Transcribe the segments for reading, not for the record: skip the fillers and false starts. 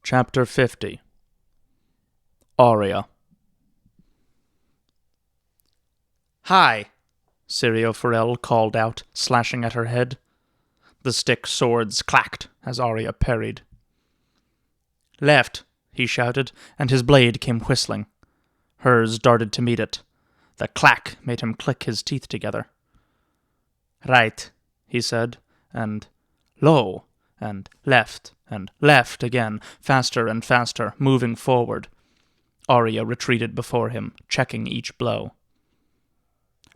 Chapter 50. Arya. "Hi," Syrio Forel called out, slashing at her head. The stick swords clacked as Arya parried. "Left," he shouted, and his blade came whistling. Hers darted to meet it. The clack made him click his teeth together. "Right," he said, and "Low," and left again, faster and faster, moving forward. Arya retreated before him, checking each blow.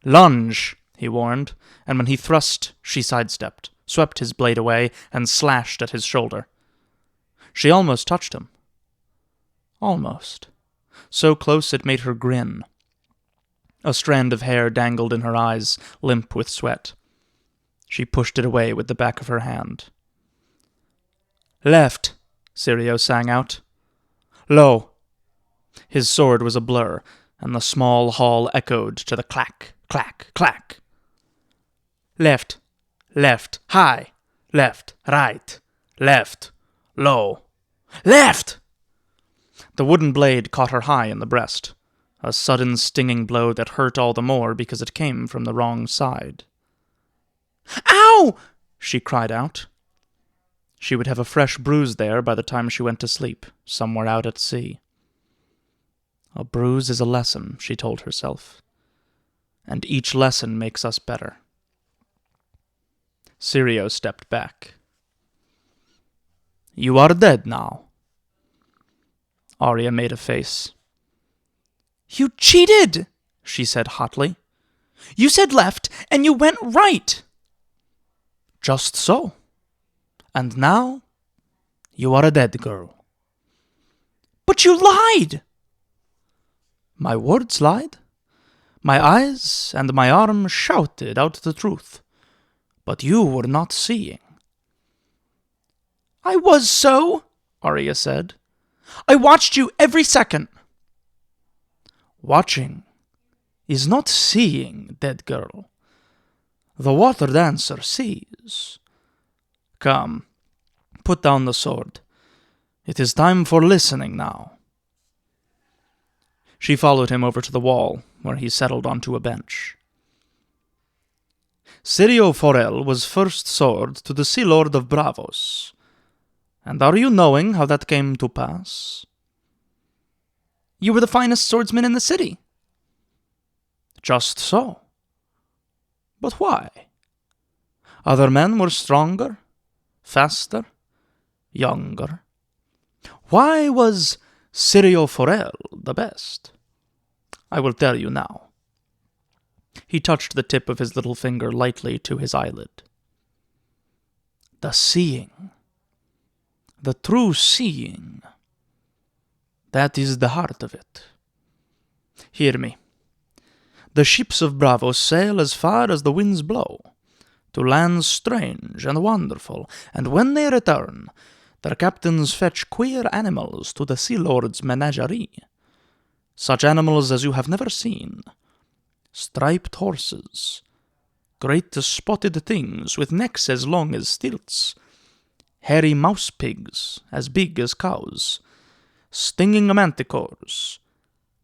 "Lunge," he warned, and when he thrust, she sidestepped, swept his blade away, and slashed at his shoulder. She almost touched him. Almost. So close it made her grin. A strand of hair dangled in her eyes, limp with sweat. She pushed it away with the back of her hand. "Left," Syrio sang out. "Low." His sword was a blur, and the small hall echoed to the clack, clack, clack. "Left, left, high, left, right, left, low, left!" The wooden blade caught her high in the breast, a sudden stinging blow that hurt all the more because it came from the wrong side. "Ow!" she cried out. She would have a fresh bruise there by the time she went to sleep, somewhere out at sea. A bruise is a lesson, she told herself, and each lesson makes us better. Syrio stepped back. "You are dead now." Arya made a face. "You cheated," she said hotly. "You said left, and you went right." "Just so. And now, you are a dead girl." "But you lied!" "My words lied. My eyes and my arm shouted out the truth. But you were not seeing." "I was so," Arya said. "I watched you every second." "Watching is not seeing, dead girl. The water dancer sees. Come, put down the sword. It is time for listening now." She followed him over to the wall, where he settled onto a bench. "Syrio Forel was first sword to the Sea Lord of Bravos. And are you knowing how that came to pass?" "You were the finest swordsman in the city." "Just so. But why? Other men were stronger, faster, younger. Why was Syrio Forel the best? I will tell you now." He touched the tip of his little finger lightly to his eyelid. "The seeing. The true seeing. That is the heart of it. Hear me. The ships of Bravos sail as far as the winds blow, to lands strange and wonderful, and when they return, their captains fetch queer animals to the Sea Lord's menagerie. Such animals as you have never seen. Striped horses, great spotted things with necks as long as stilts, hairy mouse pigs as big as cows, stinging manticores,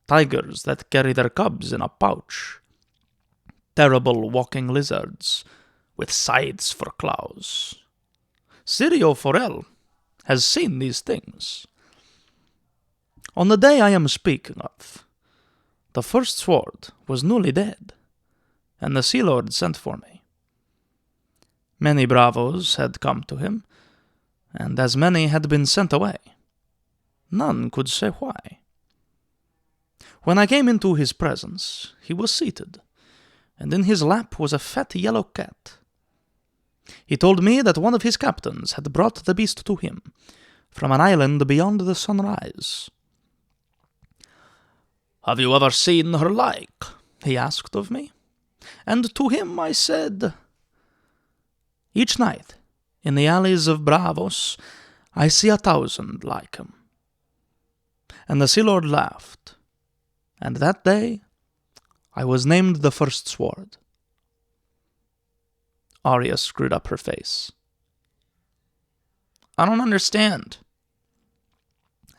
tigers that carry their cubs in a pouch, terrible walking lizards with scythes for claws. Syrio Forel has seen these things. On the day I am speaking of, the first sword was newly dead, and the Sea Lord sent for me. Many bravos had come to him, and as many had been sent away. None could say why. When I came into his presence, he was seated, and in his lap was a fat yellow cat. He told me that one of his captains had brought the beast to him, from an island beyond the sunrise. "Have you ever seen her like?" he asked of me. And to him I said, "Each night, in the alleys of Bravos, I see 1,000 like him." And the Sea Lord laughed, and that day I was named the first sword. Arya screwed up her face. "I don't understand."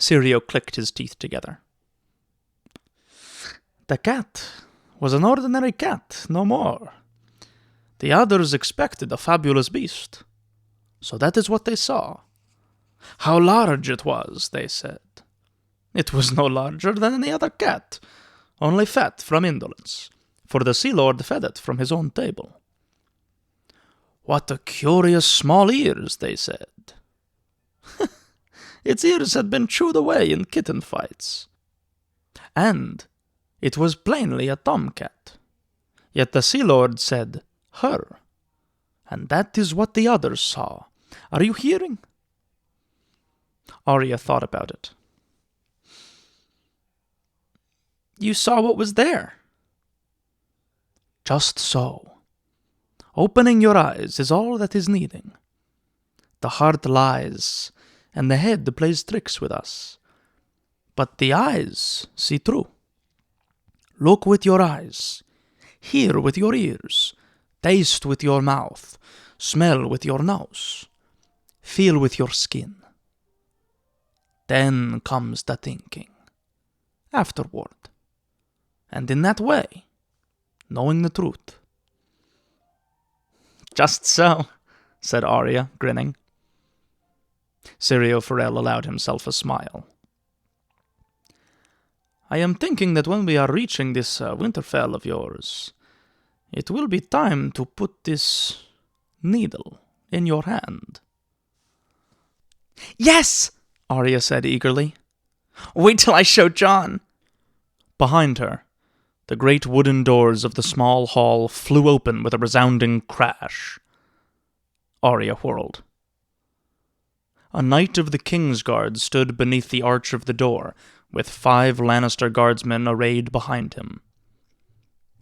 Sirio clicked his teeth together. The cat was an ordinary cat, no more. The others expected a fabulous beast, so that is what they saw. How large it was, they said. It was no larger than any other cat, only fat from indolence, for the Sea Lord fed it from his own table. What a curious small ears, they said. Its ears had been chewed away in kitten fights. And it was plainly a tomcat. Yet the Sea Lord said, her. And that is what the others saw. Are you hearing? Arya thought about it. You saw what was there. Just so. Opening your eyes is all that is needing. The heart lies, and the head plays tricks with us. But the eyes see true. Look with your eyes, hear with your ears, taste with your mouth, smell with your nose, feel with your skin. Then comes the thinking. Afterward. And in that way, knowing the truth. Just so, said Arya, grinning. Sirio Farrell allowed himself a smile. I am thinking that when we are reaching this Winterfell of yours, it will be time to put this needle in your hand. Yes, Arya said eagerly. Wait till I show Jon. Behind her, the great wooden doors of the small hall flew open with a resounding crash. Arya whirled. A knight of the King's Guard stood beneath the arch of the door, with 5 Lannister guardsmen arrayed behind him.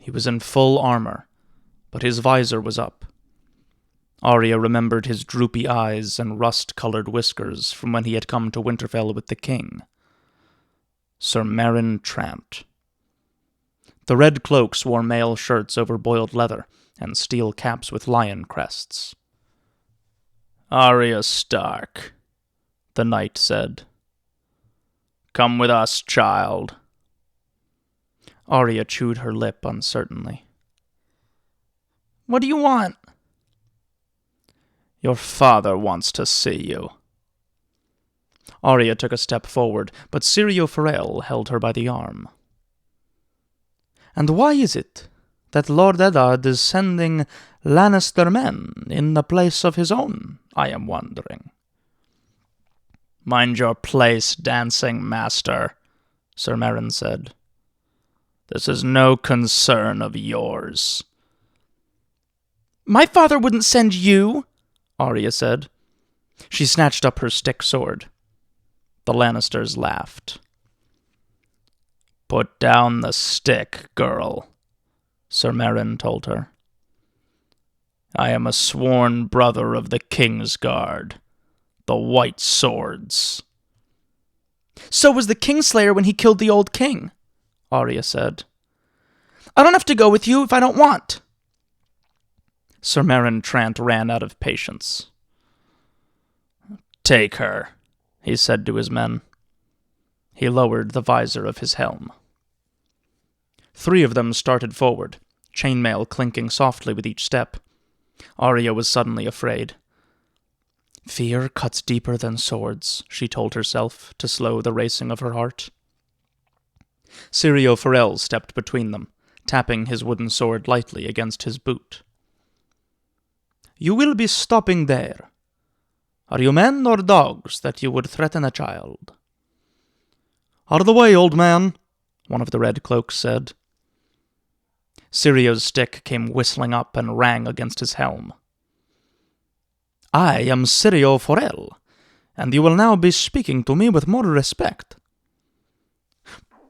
He was in full armor, but his visor was up. Arya remembered his droopy eyes and rust-colored whiskers from when he had come to Winterfell with the king. Sir Meryn Trant. The red cloaks wore mail shirts over boiled leather, and steel caps with lion crests. Arya Stark, the knight said. Come with us, child. Arya chewed her lip uncertainly. What do you want? Your father wants to see you. Arya took a step forward, but Sirio Farrell held her by the arm. And why is it that Lord Eddard is sending Lannister men in the place of his own, I am wondering? Mind your place, dancing master, Sir Meryn said. This is no concern of yours. My father wouldn't send you, Arya said. She snatched up her stick sword. The Lannisters laughed. Put down the stick, girl, Sir Meryn told her. I am a sworn brother of the King's Guard, the White Swords. So was the Kingslayer when he killed the old king, Arya said. I don't have to go with you if I don't want. Sir Meryn Trant ran out of patience. Take her, he said to his men. He lowered the visor of his helm. 3 of them started forward, chainmail clinking softly with each step. Arya was suddenly afraid. Fear cuts deeper than swords, she told herself, to slow the racing of her heart. Sirio Farrell stepped between them, tapping his wooden sword lightly against his boot. You will be stopping there. Are you men or dogs that you would threaten a child? Out of the way, old man, one of the red cloaks said. Sirio's stick came whistling up and rang against his helm. I am Sirio Farrell, and you will now be speaking to me with more respect.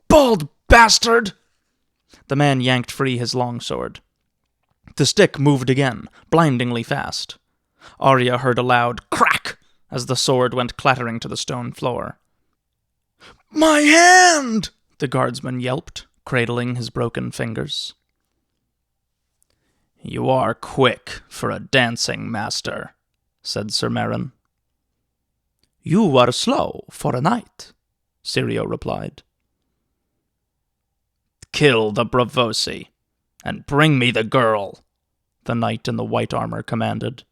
Bald bastard! The man yanked free his longsword. The stick moved again, blindingly fast. Arya heard a loud crack as the sword went clattering to the stone floor. My hand! The guardsman yelped, cradling his broken fingers. You are quick for a dancing master, said Sir Meryn. You are slow for a knight, Sirio replied. "Kill the Bravosi, and bring me the girl," the knight in the white armor commanded.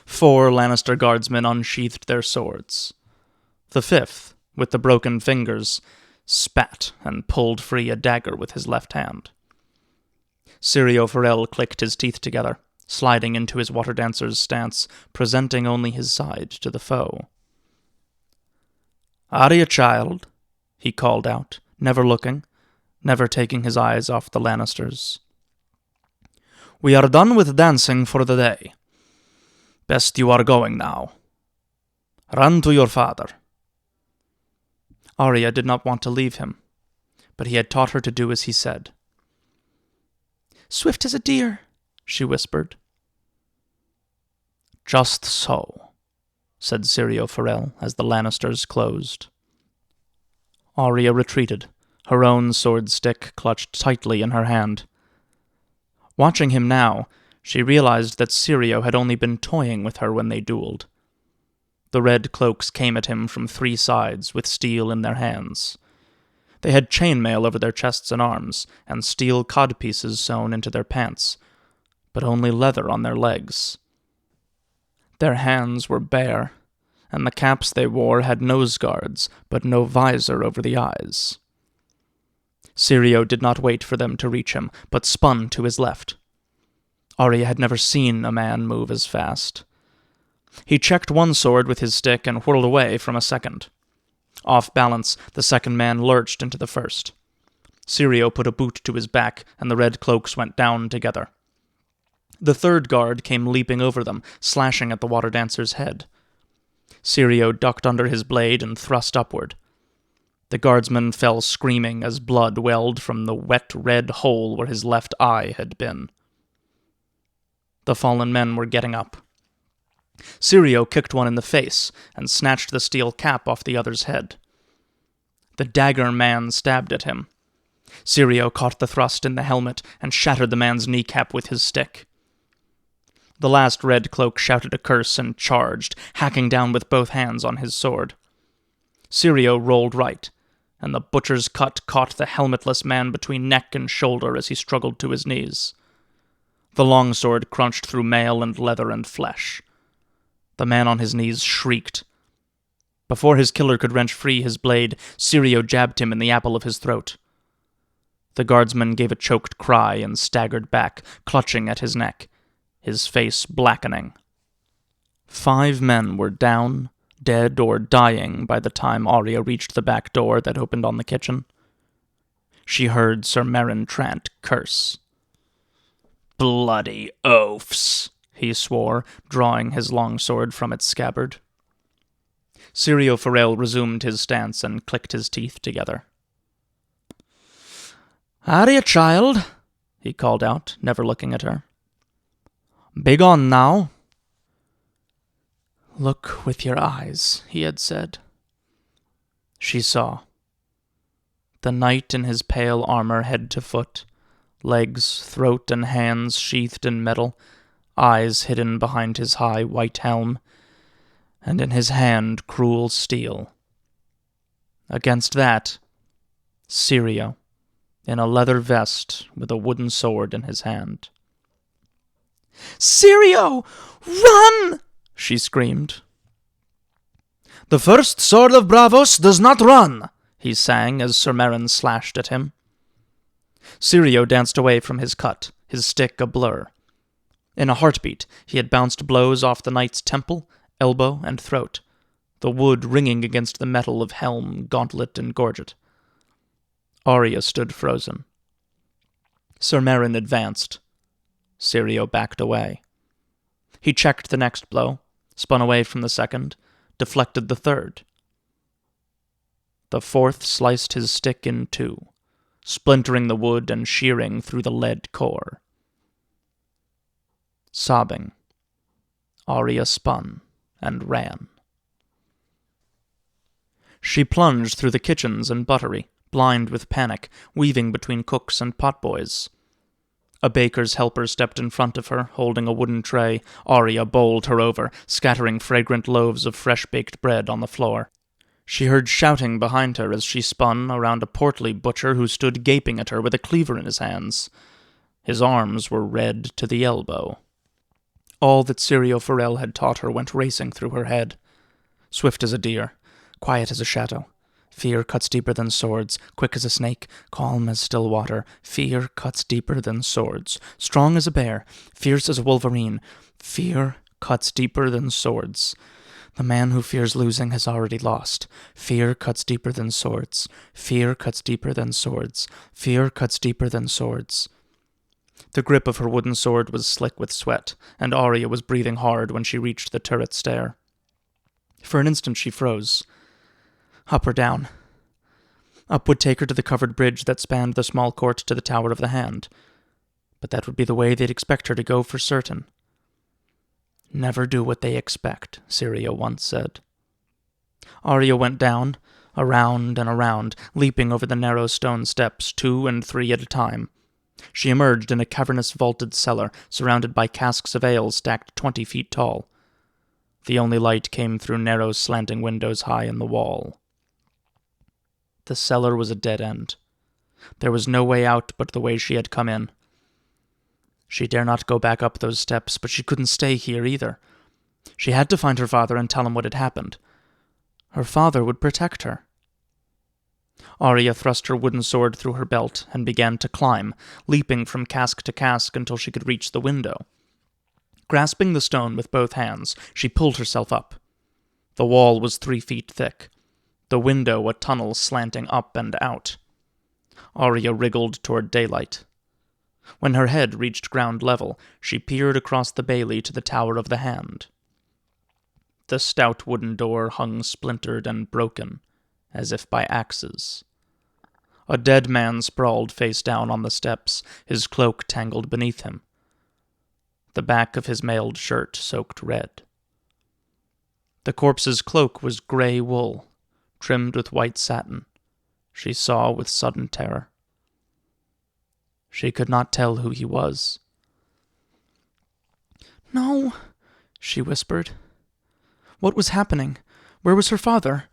4 Lannister guardsmen unsheathed their swords. The 5th, with the broken fingers, spat and pulled free a dagger with his left hand. Syrio Forel clicked his teeth together, sliding into his water dancer's stance, presenting only his side to the foe. "Arya, child," he called out, never looking, never taking his eyes off the Lannisters. "We are done with dancing for the day. Best you are going now. Run to your father." Arya did not want to leave him, but he had taught her to do as he said. "Swift as a deer," she whispered. "Just so," said Syrio Forel as the Lannisters closed. Arya retreated, her own sword stick clutched tightly in her hand. Watching him now, she realized that Syrio had only been toying with her when they dueled. The red cloaks came at him from 3 sides with steel in their hands. They had chainmail over their chests and arms, and steel codpieces sewn into their pants, but only leather on their legs. Their hands were bare, and the caps they wore had nose guards, but no visor over the eyes. Syrio did not wait for them to reach him, but spun to his left. Arya had never seen a man move as fast. He checked one sword with his stick and whirled away from a second. Off balance, the second man lurched into the first. Syrio put a boot to his back, and the red cloaks went down together. The 3rd guard came leaping over them, slashing at the water dancer's head. Syrio ducked under his blade and thrust upward. The guardsman fell screaming as blood welled from the wet red hole where his left eye had been. The fallen men were getting up. Syrio kicked one in the face and snatched the steel cap off the other's head. The dagger man stabbed at him. Syrio caught the thrust in the helmet and shattered the man's kneecap with his stick. The last red cloak shouted a curse and charged, hacking down with both hands on his sword. Syrio rolled right, and the butcher's cut caught the helmetless man between neck and shoulder as he struggled to his knees. The longsword crunched through mail and leather and flesh. The man on his knees shrieked. Before his killer could wrench free his blade, Syrio jabbed him in the apple of his throat. The guardsman gave a choked cry and staggered back, clutching at his neck, his face blackening. 5 men were down, dead or dying by the time Arya reached the back door that opened on the kitchen. She heard Sir Meryn Trant curse. "Bloody oafs," he swore, drawing his longsword from its scabbard. Syrio Forel resumed his stance and clicked his teeth together. "Arya, child," he called out, never looking at her. "Begone now." "Look with your eyes," he had said. She saw. The knight in his pale armor head to foot, legs, throat, and hands sheathed in metal, eyes hidden behind his high white helm, and in his hand cruel steel. Against that, Syrio, in a leather vest with a wooden sword in his hand. "Syrio! Run!" she screamed. "The first sword of Braavos does not run," he sang as Sir Meryn slashed at him. Syrio danced away from his cut, his stick a blur. In a heartbeat, he had bounced blows off the knight's temple, elbow, and throat, the wood ringing against the metal of helm, gauntlet, and gorget. Arya stood frozen. Sir Meryn advanced. Syrio backed away. He checked the next blow, spun away from the second, deflected the third. The 4th sliced his stick in 2, splintering the wood and shearing through the lead core. Sobbing, Arya spun and ran. She plunged through the kitchens and buttery, blind with panic, weaving between cooks and potboys. A baker's helper stepped in front of her, holding a wooden tray. Arya bowled her over, scattering fragrant loaves of fresh-baked bread on the floor. She heard shouting behind her as she spun around a portly butcher who stood gaping at her with a cleaver in his hands. His arms were red to the elbow. All that Sirio Farrell had taught her went racing through her head. Swift as a deer, quiet as a shadow. Fear cuts deeper than swords, quick as a snake, calm as still water. Fear cuts deeper than swords, strong as a bear, fierce as a wolverine. Fear cuts deeper than swords. The man who fears losing has already lost. Fear cuts deeper than swords. Fear cuts deeper than swords. Fear cuts deeper than swords. The grip of her wooden sword was slick with sweat, and Arya was breathing hard when she reached the turret stair. For an instant she froze. Up or down? Up would take her to the covered bridge that spanned the small court to the Tower of the Hand. But that would be the way they'd expect her to go for certain. Never do what they expect, Sirio once said. Arya went down, around and around, leaping over the narrow stone steps, 2 and 3 at a time. She emerged in a cavernous vaulted cellar, surrounded by casks of ale stacked 20 feet tall. The only light came through narrow slanting windows high in the wall. The cellar was a dead end. There was no way out but the way she had come in. She dare not go back up those steps, but she couldn't stay here either. She had to find her father and tell him what had happened. Her father would protect her. Arya thrust her wooden sword through her belt and began to climb, leaping from cask to cask until she could reach the window. Grasping the stone with both hands, she pulled herself up. The wall was 3 feet thick. The window a tunnel slanting up and out. Arya wriggled toward daylight. When her head reached ground level, she peered across the bailey to the Tower of the Hand. The stout wooden door hung splintered and broken, as if by axes. A dead man sprawled face down on the steps, his cloak tangled beneath him. The back of his mailed shirt soaked red. The corpse's cloak was gray wool, trimmed with white satin. She saw with sudden terror. She could not tell who he was. "No," she whispered. What was happening? Where was her father?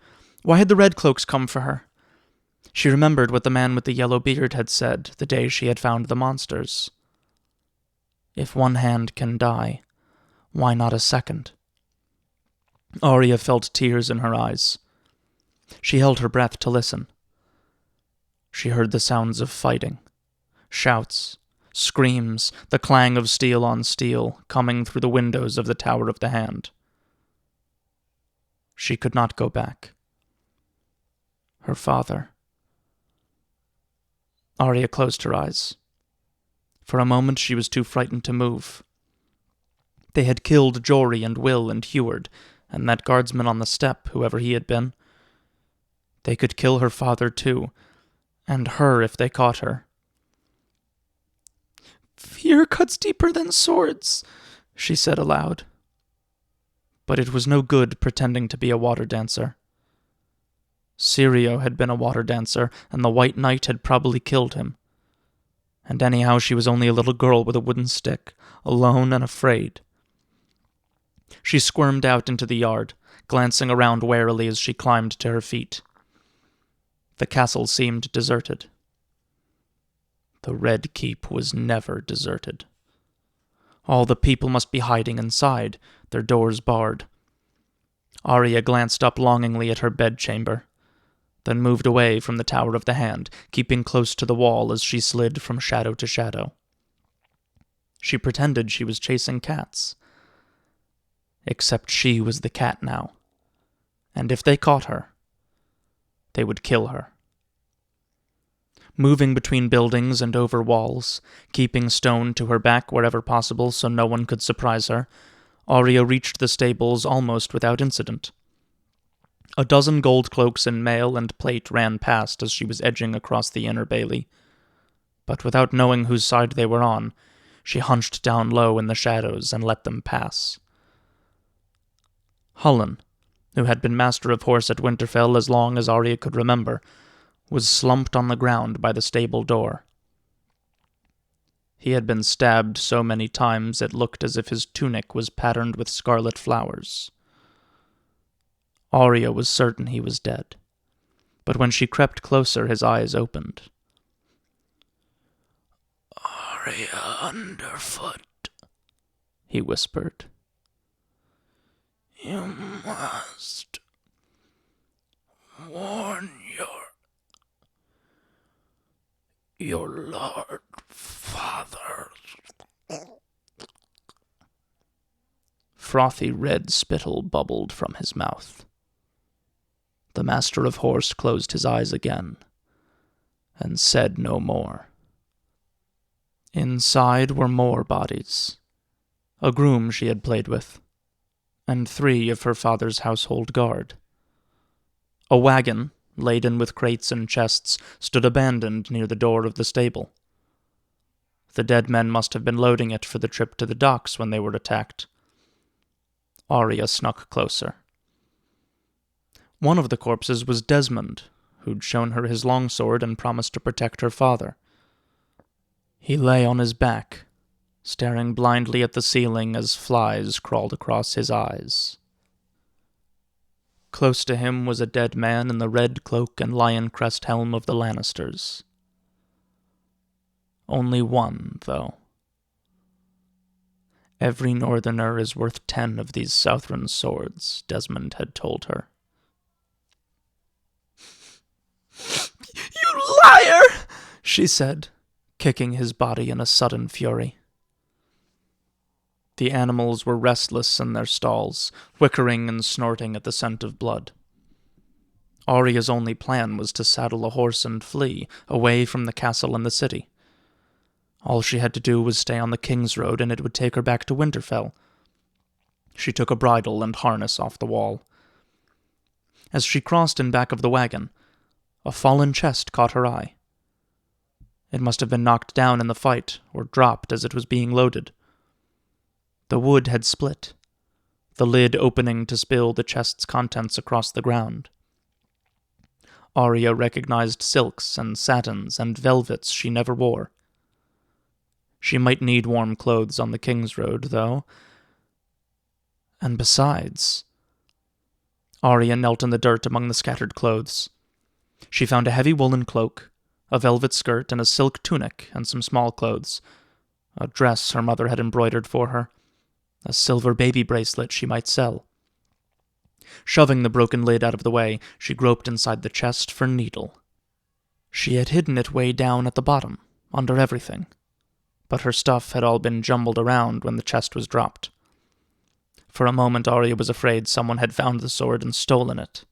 Why had the red cloaks come for her? She remembered what the man with the yellow beard had said the day she had found the monsters. If one hand can die, why not a second? Arya felt tears in her eyes. She held her breath to listen. She heard the sounds of fighting. Shouts, screams, the clang of steel on steel coming through the windows of the Tower of the Hand. She could not go back. Her father. Arya closed her eyes. For a moment she was too frightened to move. They had killed Jory and Will and Heward, and that guardsman on the step, whoever he had been. They could kill her father too, and her if they caught her. "Fear cuts deeper than swords," she said aloud. But it was no good pretending to be a water dancer. Sirio had been a water dancer, and the White Knight had probably killed him. And anyhow she was only a little girl with a wooden stick, alone and afraid. She squirmed out into the yard, glancing around warily as she climbed to her feet. The castle seemed deserted. The Red Keep was never deserted. All the people must be hiding inside, their doors barred. Arya glanced up longingly at her bedchamber, then moved away from the Tower of the Hand, keeping close to the wall as she slid from shadow to shadow. She pretended she was chasing cats. Except she was the cat now, and if they caught her, they would kill her. Moving between buildings and over walls, keeping Stone to her back wherever possible so no one could surprise her, Arya reached the stables almost without incident. A dozen gold cloaks in mail and plate ran past as she was edging across the inner bailey, but without knowing whose side they were on, she hunched down low in the shadows and let them pass. Hullen, who had been master of horse at Winterfell as long as Arya could remember, was slumped on the ground by the stable door. He had been stabbed so many times it looked as if his tunic was patterned with scarlet flowers. Arya was certain he was dead, but when she crept closer, his eyes opened. "Arya Underfoot," he whispered. "You must warn your Lord Father." Frothy red spittle bubbled from his mouth. The Master of Horse closed his eyes again and said no more. Inside were more bodies, a groom she had played with, and 3 of her father's household guard. A wagon, laden with crates and chests, stood abandoned near the door of the stable. The dead men must have been loading it for the trip to the docks when they were attacked. Arya snuck closer. One of the corpses was Desmond, who'd shown her his longsword and promised to protect her father. He lay on his back, staring blindly at the ceiling as flies crawled across his eyes. Close to him was a dead man in the red cloak and lion crest helm of the Lannisters. Only one, though. Every northerner is worth 10 of these Southron swords, Desmond had told her. "You liar!" she said, kicking his body in a sudden fury. The animals were restless in their stalls, whickering and snorting at the scent of blood. Arya's only plan was to saddle a horse and flee, away from the castle and the city. All she had to do was stay on the King's Road, and it would take her back to Winterfell. She took a bridle and harness off the wall. As she crossed in back of the wagon, a fallen chest caught her eye. It must have been knocked down in the fight, or dropped as it was being loaded. The wood had split, the lid opening to spill the chest's contents across the ground. Arya recognized silks and satins and velvets she never wore. She might need warm clothes on the King's Road, though. And besides... Arya knelt in the dirt among the scattered clothes. She found a heavy woolen cloak, a velvet skirt, and a silk tunic, and some small clothes. A dress her mother had embroidered for her. A silver baby bracelet she might sell. Shoving the broken lid out of the way, she groped inside the chest for Needle. She had hidden it way down at the bottom, under everything, but her stuff had all been jumbled around when the chest was dropped. For a moment Arya was afraid someone had found the sword and stolen it.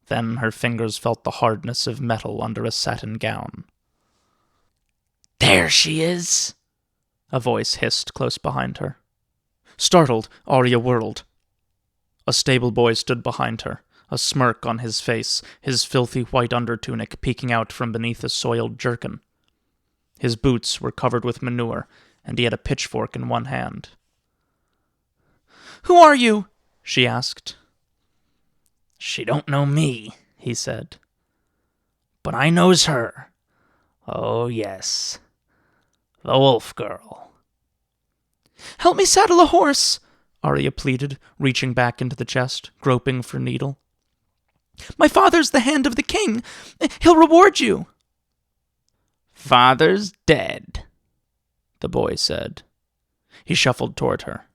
Then her fingers felt the hardness of metal under a satin gown. "There she is!" a voice hissed close behind her. Startled, Arya whirled. A stable boy stood behind her, a smirk on his face, his filthy white undertunic peeking out from beneath a soiled jerkin. His boots were covered with manure, and he had a pitchfork in one hand. "Who are you?" she asked. "She don't know me," he said. "But I knows her. Oh, yes. The wolf girl." "Help me saddle a horse," Arya pleaded, reaching back into the chest, groping for Needle. "My father's the hand of the king. He'll reward you." "Father's dead," the boy said. He shuffled toward her.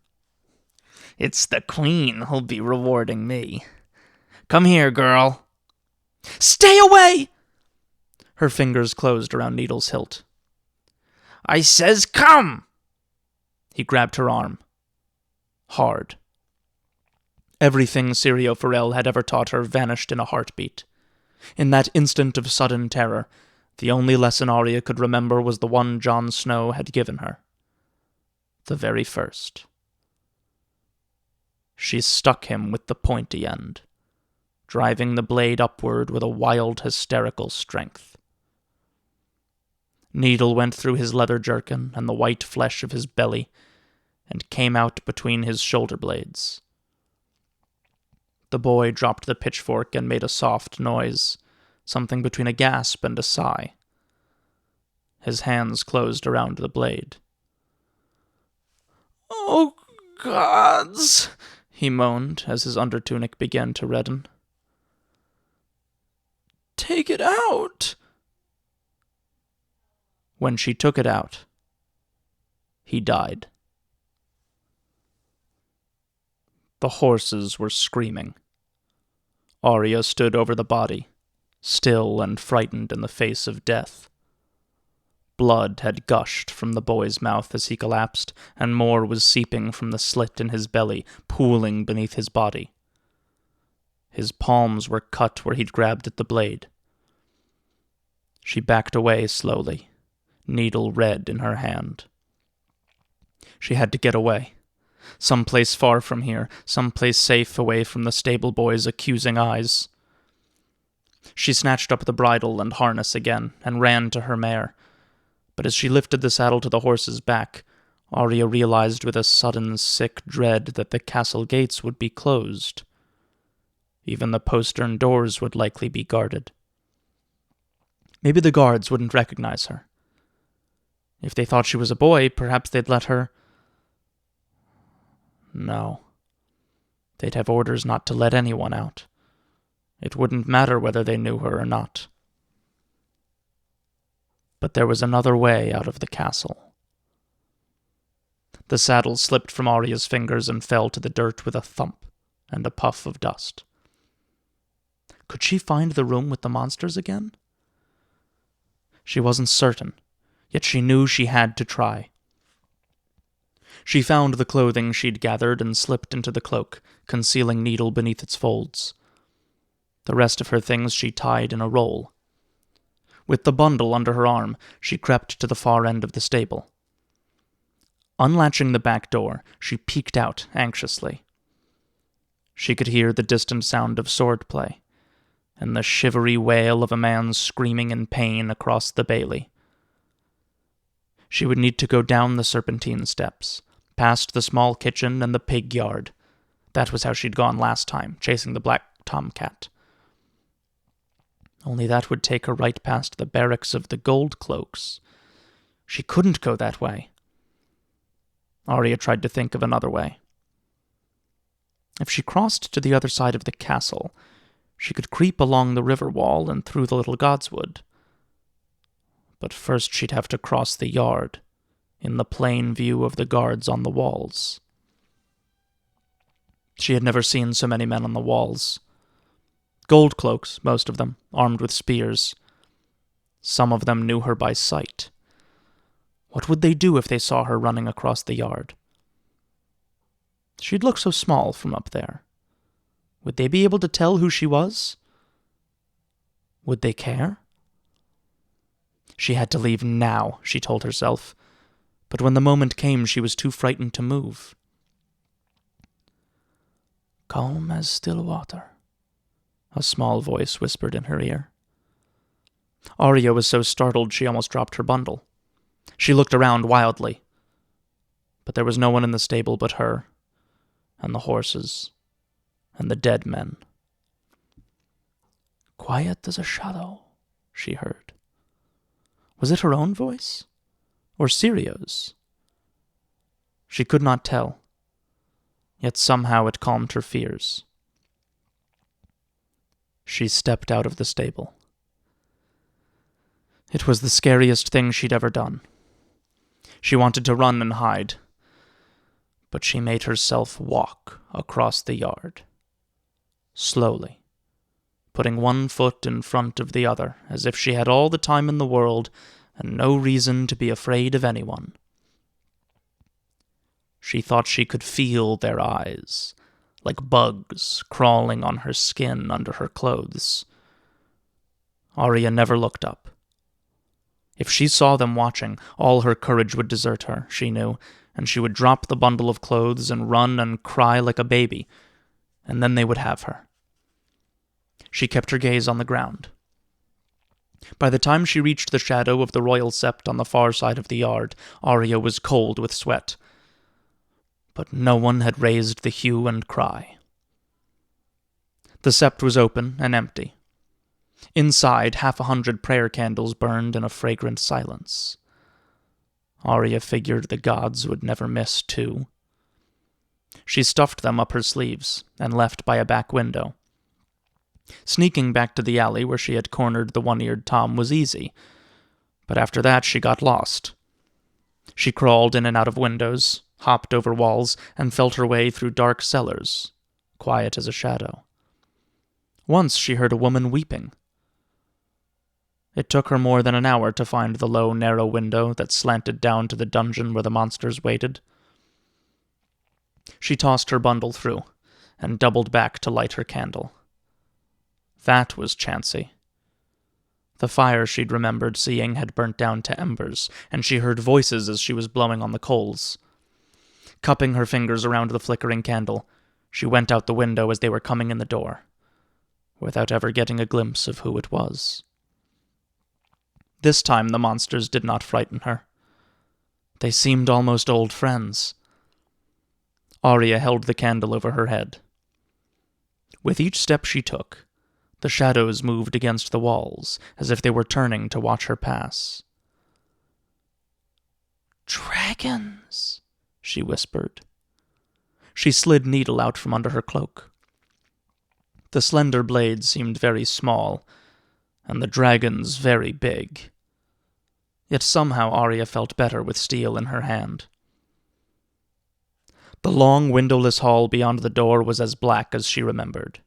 "It's the queen who'll be rewarding me. Come here, girl." "Stay away!" Her fingers closed around Needle's hilt. "I says come!" He grabbed her arm. Hard. Everything Syrio Forel had ever taught her vanished in a heartbeat. In that instant of sudden terror, the only lesson Arya could remember was the one Jon Snow had given her. The very first. She stuck him with the pointy end, driving the blade upward with a wild, hysterical strength. Needle went through his leather jerkin and the white flesh of his belly, and came out between his shoulder blades. The boy dropped the pitchfork and made a soft noise, something between a gasp and a sigh. His hands closed around the blade. "Oh, gods," he moaned as his undertunic began to redden. "Take it out!" When she took it out, he died. The horses were screaming. Arya stood over the body, still and frightened in the face of death. Blood had gushed from the boy's mouth as he collapsed, and more was seeping from the slit in his belly, pooling beneath his body. His palms were cut where he'd grabbed at the blade. She backed away slowly, needle red in her hand. She had to get away. Someplace far from here, someplace safe away from the stable boy's accusing eyes. She snatched up the bridle and harness again, and ran to her mare. But as she lifted the saddle to the horse's back, Arya realized with a sudden sick dread that the castle gates would be closed. Even the postern doors would likely be guarded. Maybe the guards wouldn't recognize her. If they thought she was a boy, perhaps they'd let her... No. They'd have orders not to let anyone out. It wouldn't matter whether they knew her or not. But there was another way out of the castle. The saddle slipped from Arya's fingers and fell to the dirt with a thump and a puff of dust. Could she find the room with the monsters again? She wasn't certain, yet she knew she had to try. She found the clothing she'd gathered and slipped into the cloak, concealing Needle beneath its folds. The rest of her things she tied in a roll. With the bundle under her arm, she crept to the far end of the stable. Unlatching the back door, she peeked out anxiously. She could hear the distant sound of swordplay, and the shivery wail of a man screaming in pain across the bailey. She would need to go down the serpentine steps, past the small kitchen and the pig yard. That was how she'd gone last time, chasing the black tomcat. Only that would take her right past the barracks of the gold cloaks. She couldn't go that way. Arya tried to think of another way. If she crossed to the other side of the castle, she could creep along the river wall and through the little godswood. But first she'd have to cross the yard, in the plain view of the guards on the walls. She had never seen so many men on the walls. Gold cloaks, most of them, armed with spears. Some of them knew her by sight. What would they do if they saw her running across the yard? She'd look so small from up there. Would they be able to tell who she was? Would they care? She had to leave now, she told herself. But when the moment came, she was too frightened to move. "Calm as still water," a small voice whispered in her ear. Arya was so startled she almost dropped her bundle. She looked around wildly. But there was no one in the stable but her, and the horses, and the dead men. "Quiet as a shadow," she heard. Was it her own voice? Or Sirio's? She could not tell. Yet somehow it calmed her fears. She stepped out of the stable. It was the scariest thing she'd ever done. She wanted to run and hide, but she made herself walk across the yard. Slowly, putting one foot in front of the other, as if she had all the time in the world and no reason to be afraid of anyone. She thought she could feel their eyes, like bugs crawling on her skin under her clothes. Arya never looked up. If she saw them watching, all her courage would desert her, she knew, and she would drop the bundle of clothes and run and cry like a baby, and then they would have her. She kept her gaze on the ground. By the time she reached the shadow of the royal sept on the far side of the yard, Arya was cold with sweat. But no one had raised the hue and cry. The sept was open and empty. Inside, 100 prayer candles burned in a fragrant silence. Arya figured the gods would never miss 2. She stuffed them up her sleeves and left by a back window. Sneaking back to the alley where she had cornered the one-eared Tom was easy, but after that she got lost. She crawled in and out of windows, hopped over walls, and felt her way through dark cellars, quiet as a shadow. Once she heard a woman weeping. It took her more than an hour to find the low, narrow window that slanted down to the dungeon where the monsters waited. She tossed her bundle through, and doubled back to light her candle. That was chancy. The fire she'd remembered seeing had burnt down to embers, and she heard voices as she was blowing on the coals. Cupping her fingers around the flickering candle, she went out the window as they were coming in the door, without ever getting a glimpse of who it was. This time the monsters did not frighten her. They seemed almost old friends. Arya held the candle over her head. With each step she took, the shadows moved against the walls, as if they were turning to watch her pass. "Dragons," she whispered. She slid Needle out from under her cloak. The slender blade seemed very small, and the dragons very big. Yet somehow Arya felt better with steel in her hand. The long, windowless hall beyond the door was as black as she remembered.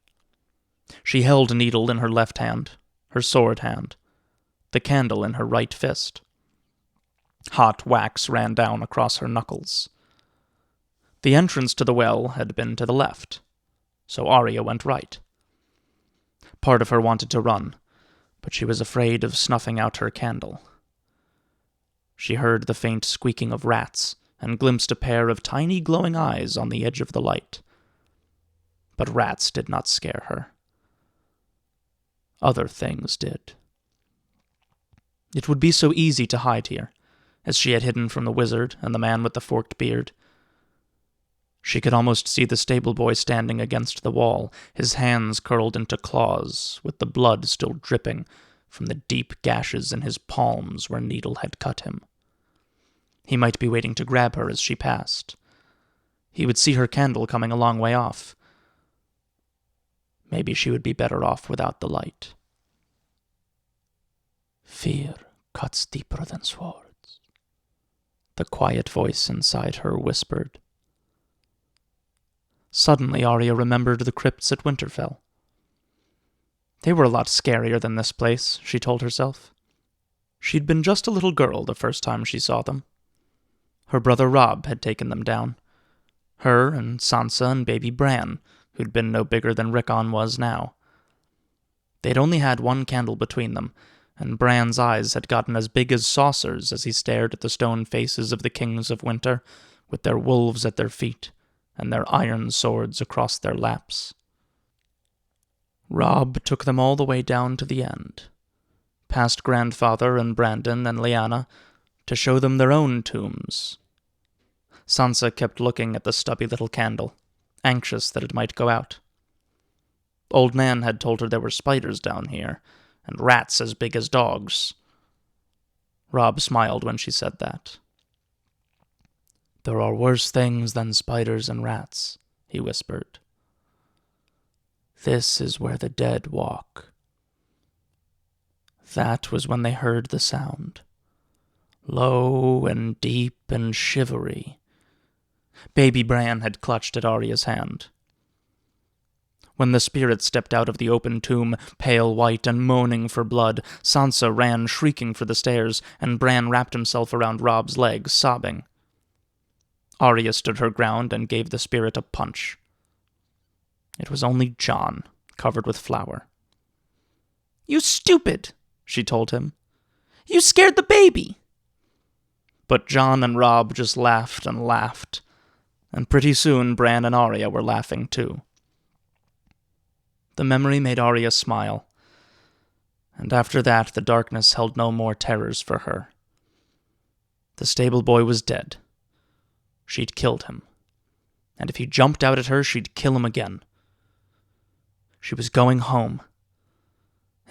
She held Needle in her left hand, her sword hand, the candle in her right fist. Hot wax ran down across her knuckles. The entrance to the well had been to the left, so Arya went right. Part of her wanted to run, but she was afraid of snuffing out her candle. She heard the faint squeaking of rats, and glimpsed a pair of tiny glowing eyes on the edge of the light. But rats did not scare her. Other things did. It would be so easy to hide here, as she had hidden from the wizard and the man with the forked beard. She could almost see the stable boy standing against the wall, his hands curled into claws, with the blood still dripping from the deep gashes in his palms where Needle had cut him. He might be waiting to grab her as she passed. He would see her candle coming a long way off. Maybe she would be better off without the light. "Fear cuts deeper than swords," the quiet voice inside her whispered. Suddenly Arya remembered the crypts at Winterfell. They were a lot scarier than this place, she told herself. She'd been just a little girl the first time she saw them. Her brother Robb had taken them down. Her and Sansa and baby Bran, who'd been no bigger than Rickon was now. They'd only had one candle between them, and Bran's eyes had gotten as big as saucers as he stared at the stone faces of the kings of winter, with their wolves at their feet, and their iron swords across their laps. Robb took them all the way down to the end, past Grandfather and Brandon and Lyanna, to show them their own tombs. Sansa kept looking at the stubby little candle, anxious that it might go out. Old Nan had told her there were spiders down here, and rats as big as dogs. Robb smiled when she said that. "There are worse things than spiders and rats," he whispered. "This is where the dead walk." That was when they heard the sound. Low and deep and shivery. Baby Bran had clutched at Arya's hand. When the spirit stepped out of the open tomb, pale white and moaning for blood, Sansa ran shrieking for the stairs, and Bran wrapped himself around Robb's legs, sobbing. Arya stood her ground and gave the spirit a punch. It was only Jon, covered with flour. "You stupid," she told him. "You scared the baby." But Jon and Robb just laughed, and pretty soon Bran and Arya were laughing too. The memory made Arya smile, and after that the darkness held no more terrors for her. The stable boy was dead. She'd killed him, and if he jumped out at her, she'd kill him again. She was going home.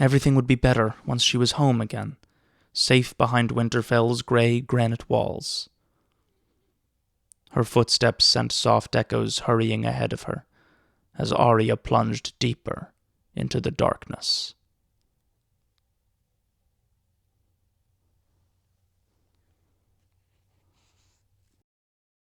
Everything would be better once she was home again, safe behind Winterfell's gray granite walls. Her footsteps sent soft echoes hurrying ahead of her as Arya plunged deeper into the darkness.